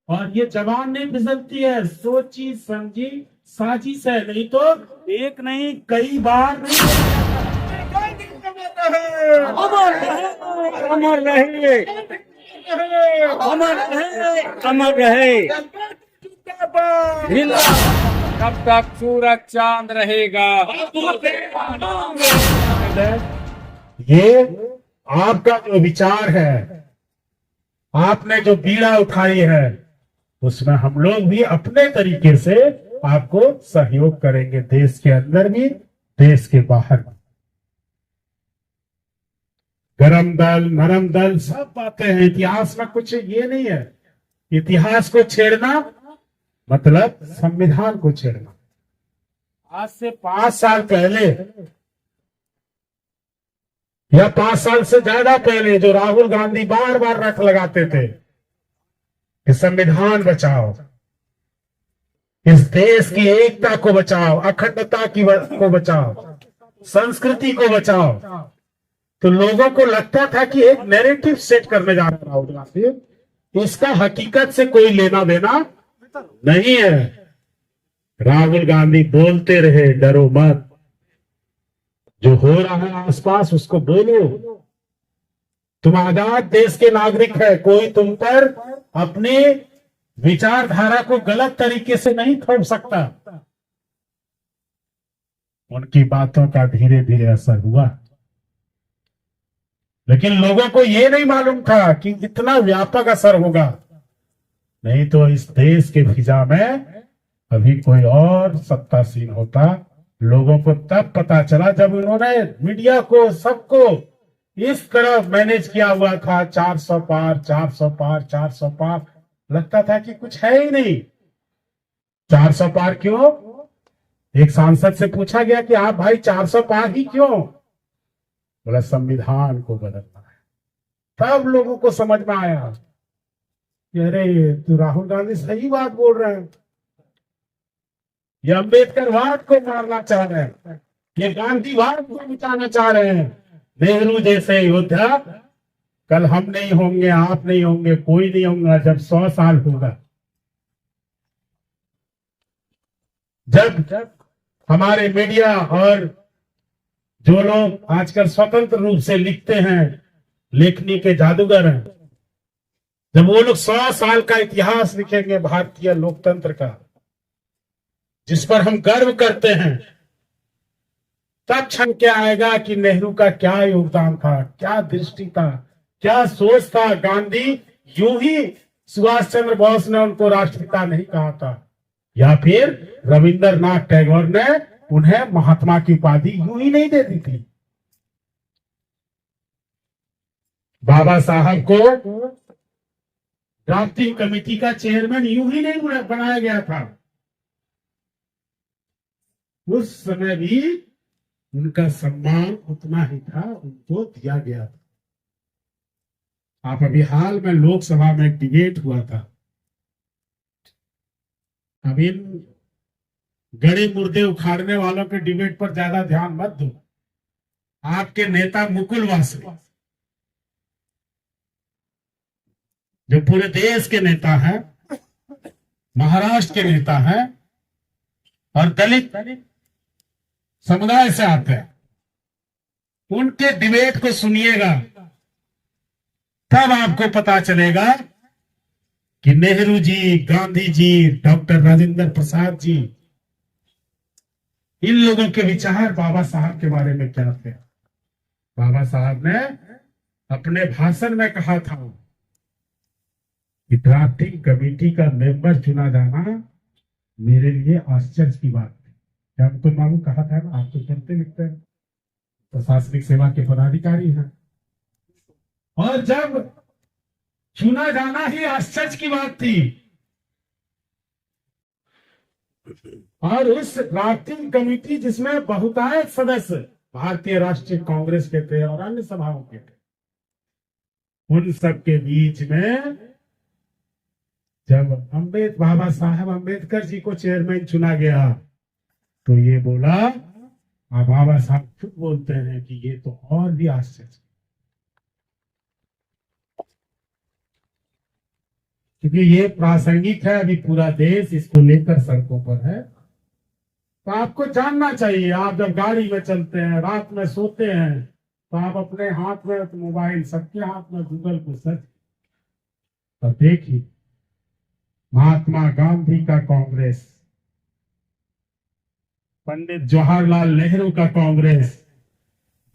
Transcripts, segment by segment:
और ये जबान नहीं फिसलती है, सोची समझी साजिश है, नहीं तो एक नहीं कई बार नहीं। अमर रहे, अमर रहे, अमर रहे, अमर रहे। जब तक सूरज चांद रहेगा। ये आपका जो विचार है, आपने जो बीड़ा उठाई है, उसमें हम लोग भी अपने तरीके से आपको सहयोग करेंगे, देश के अंदर भी देश के बाहर भी। गरम दल नरम दल सब बातें हैं, इतिहास में कुछ ये नहीं है। इतिहास को छेड़ना मतलब संविधान को छेड़ना। आज से 5 साल पहले या 5 साल से ज्यादा पहले जो राहुल गांधी बार बार रट लगाते थे कि संविधान बचाओ, इस देश की एकता को बचाओ, अखंडता को बचाओ, संस्कृति को बचाओ, तो लोगों को लगता था कि एक नैरेटिव सेट करने जा रहा है राहुल गांधी, इसका हकीकत से कोई लेना देना नहीं है। राहुल गांधी बोलते रहे डरो मत, जो हो रहा है आसपास उसको बोलो। तुम आजाद देश के नागरिक है, कोई तुम पर अपनी विचारधारा को गलत तरीके से नहीं थोप सकता। उनकी बातों का धीरे धीरे असर हुआ, लेकिन लोगों को यह नहीं मालूम था कि इतना व्यापक असर होगा। नहीं तो इस देश के फिजा में अभी कोई और सत्तासीन होता। लोगों को तब पता चला जब उन्होंने मीडिया को सबको इस तरह मैनेज किया हुआ था, 400 पार 400 पार 400 पार, लगता था कि कुछ है ही नहीं। 400 पार क्यों? एक सांसद से पूछा गया कि आप भाई 400 पार ही क्यों? बोला संविधान को बदलना है। तब लोगों को समझ में आया कि अरे तू राहुल गांधी सही बात बोल रहे हैं, ये अम्बेडकरवाद को मारना चाह रहे हैं, ये गांधीवाद को मिटाना चाह रहे हैं। नेहरू जैसे योद्धा कल हम नहीं होंगे, आप नहीं होंगे, कोई नहीं होगा जब 100 साल होगा, जब हमारे मीडिया और जो लोग आजकल स्वतंत्र रूप से लिखते हैं, लेखनी के जादूगर हैं, जब वो लोग 100 साल का इतिहास लिखेंगे भारतीय लोकतंत्र का, जिस पर हम गर्व करते हैं, तब क्षण क्या आएगा कि नेहरू का क्या योगदान था, क्या दृष्टि था, क्या सोच था। गांधी यूं ही सुभाष चंद्र बोस ने उनको राष्ट्रपिता नहीं कहा था, या फिर रविंद्रनाथ टैगोर ने उन्हें महात्मा की उपाधि यूं ही नहीं दे दी थी। बाबा साहब को ड्राफ्टिंग कमेटी का चेयरमैन यूं ही नहीं बनाया गया था। उस समय भी उनका सम्मान उतना ही था, उनको दिया गया था। आप अभी हाल में लोकसभा में एक डिबेट हुआ था, अब इन गड़े मुर्दे उखाड़ने वालों के डिबेट पर ज्यादा ध्यान मत दो। आपके नेता मुकुल वासनिक जो पूरे देश के नेता हैं, महाराष्ट्र के नेता हैं और दलित समुदाय से आते हैं, उनके डिबेट को सुनिएगा, तब आपको पता चलेगा कि नेहरू जी, गांधी जी, डॉक्टर राजेंद्र प्रसाद जी, इन लोगों के विचार बाबा साहब के बारे में क्या थे। बाबा साहब ने अपने भाषण में कहा था कि ड्राफ्टिंग कमेटी का मेंबर चुना जाना मेरे लिए आश्चर्य की बात थी। क्या तो मालूम कहा था ना, आप तो पढ़ते लिखते हैं, प्रशासनिक सेवा के पदाधिकारी हैं, और जब चुना जाना ही आश्चर्य की बात थी, और उस ड्राफ्टिंग कमेटी जिसमें बहुतायत सदस्य भारतीय राष्ट्रीय कांग्रेस के थे और अन्य सभाओं के थे, उन सब के बीच में जब बाबा साहब अम्बेडकर जी को चेयरमैन चुना गया, तो ये बोला, बाबा साहब खुद बोलते हैं कि ये तो और भी आश्चर्य, क्योंकि ये प्रासंगिक है, अभी पूरा देश इसको लेकर सड़कों पर है। तो आपको जानना चाहिए, आप जब गाड़ी में चलते हैं, रात में सोते हैं, तो आप अपने हाथ में तो मोबाइल, सबके हाथ में गूगल को सर्च तो देखिए, महात्मा गांधी का कांग्रेस, पंडित जवाहरलाल नेहरू का कांग्रेस,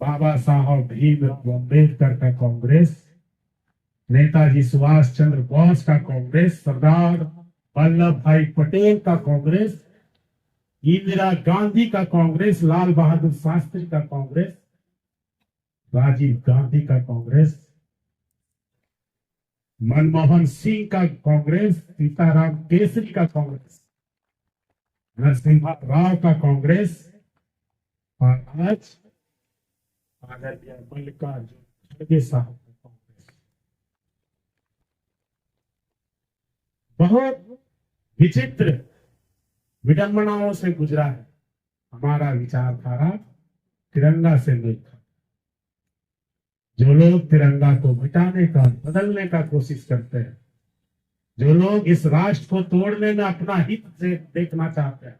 बाबा साहब भीमराव अम्बेडकर का कांग्रेस, नेताजी सुभाष चंद्र बोस का कांग्रेस, सरदार वल्लभ भाई पटेल का कांग्रेस, इंदिरा गांधी का कांग्रेस, लाल बहादुर शास्त्री का कांग्रेस, राजीव गांधी का कांग्रेस, मनमोहन सिंह का कांग्रेस, सीताराम केसरी का कांग्रेस, नरसिम्हा राव का कांग्रेस, और आज आदरणीय मल्लिकार्जुन खड़गे साहब का कांग्रेस। बहुत विचित्र विडंबनाओं से गुजरा है हमारा विचारधारा तिरंगा से मेल खाता। जो लोग तिरंगा को मिटाने का, बदलने का कोशिश करते हैं, जो लोग इस राष्ट्र को तोड़ने में अपना हित से देखना चाहते हैं,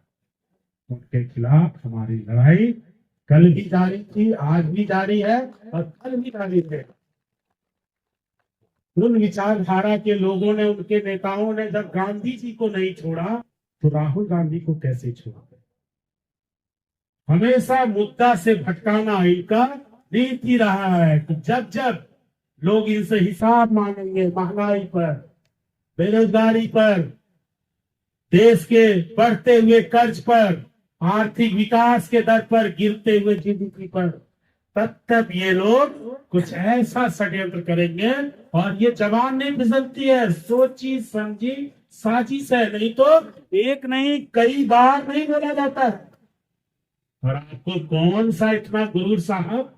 उनके खिलाफ हमारी लड़ाई कल भी जारी थी, आज भी जारी है और कल भी जारी रहेगा। उन विचारधारा के लोगों ने, उनके नेताओं ने जब गांधी जी को नहीं छोड़ा तो राहुल गांधी को कैसे छोड़ा? हमेशा मुद्दा से भटकाना इनका नीति रहा है कि जब जब लोग इनसे हिसाब मांगेंगे, महंगाई पर, बेरोजगारी पर, देश के बढ़ते हुए कर्ज पर, आर्थिक विकास के दर पर, गिरते हुए जीडीपी पर, तब ये लोग कुछ ऐसा षड्यंत्र करेंगे। और ये जबान नहीं फिसलती है, सोची समझी साजिश है, नहीं तो एक नहीं कई बार नहीं बोला जाता है। और आपको कौन सा इतना गुरूर साहब,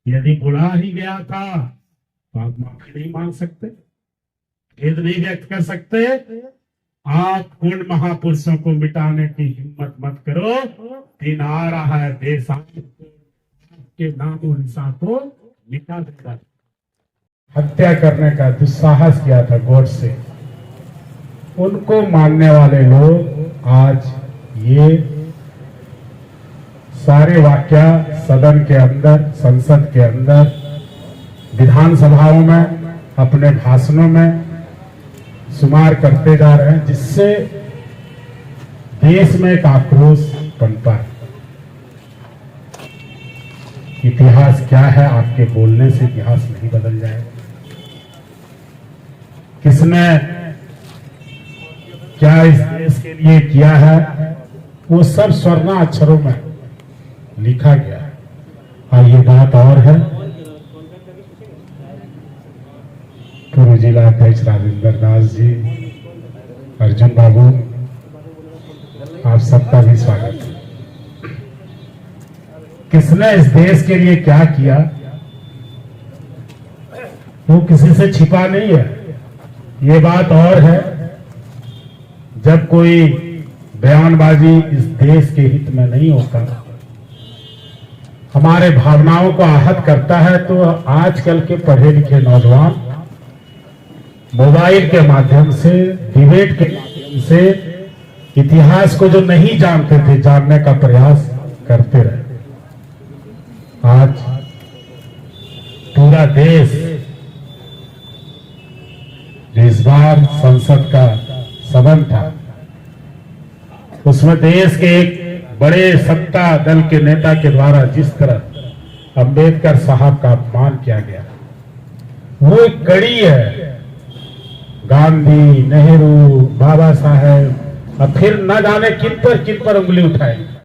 यदि बुला ही गया था तो आप माफी नहीं मांग सकते, खेद नहीं व्यक्त कर सकते? आप उन महापुरुषों को मिटाने की हिम्मत मत करो। दिन आ रहा है, देश आपके नामो निशान को मिटा देगा। हत्या करने का दुस्साहस किया था गोडसे, उनको मानने वाले लोग आज ये सारे वाक्य सदन के अंदर, संसद के अंदर, विधानसभाओं में, अपने भाषणों में शुमार करते जा रहे हैं, जिससे देश में एक आक्रोश पनपा है। इतिहास क्या है? आपके बोलने से इतिहास नहीं बदल जाएगा। किसने क्या इस देश के लिए किया है, वो सब स्वर्ण अक्षरों में लिखा गया है। और ये बात और है, पूर्व जिला अध्यक्ष राजेंद्र दास जी, अर्जुन बाबू, आप सबका भी स्वागत है। किसने इस देश के लिए क्या किया, वो किसी से छिपा नहीं है। ये बात और है, जब कोई बयानबाजी इस देश के हित में नहीं होता, हमारे भावनाओं को आहत करता है, तो आजकल के पढ़े लिखे नौजवान मोबाइल के माध्यम से, डिबेट के माध्यम से इतिहास को जो नहीं जानते थे, जानने का प्रयास करते रहे। आज पूरा देश, इस बार संसद का सदन था, उसमें देश के एक बड़े सत्ता दल के नेता के द्वारा जिस तरह अंबेडकर साहब का अपमान किया गया, वो एक कड़ी है। गांधी, नेहरू, बाबा साहेब, और फिर न जाने किन पर उंगली उठाएंगे।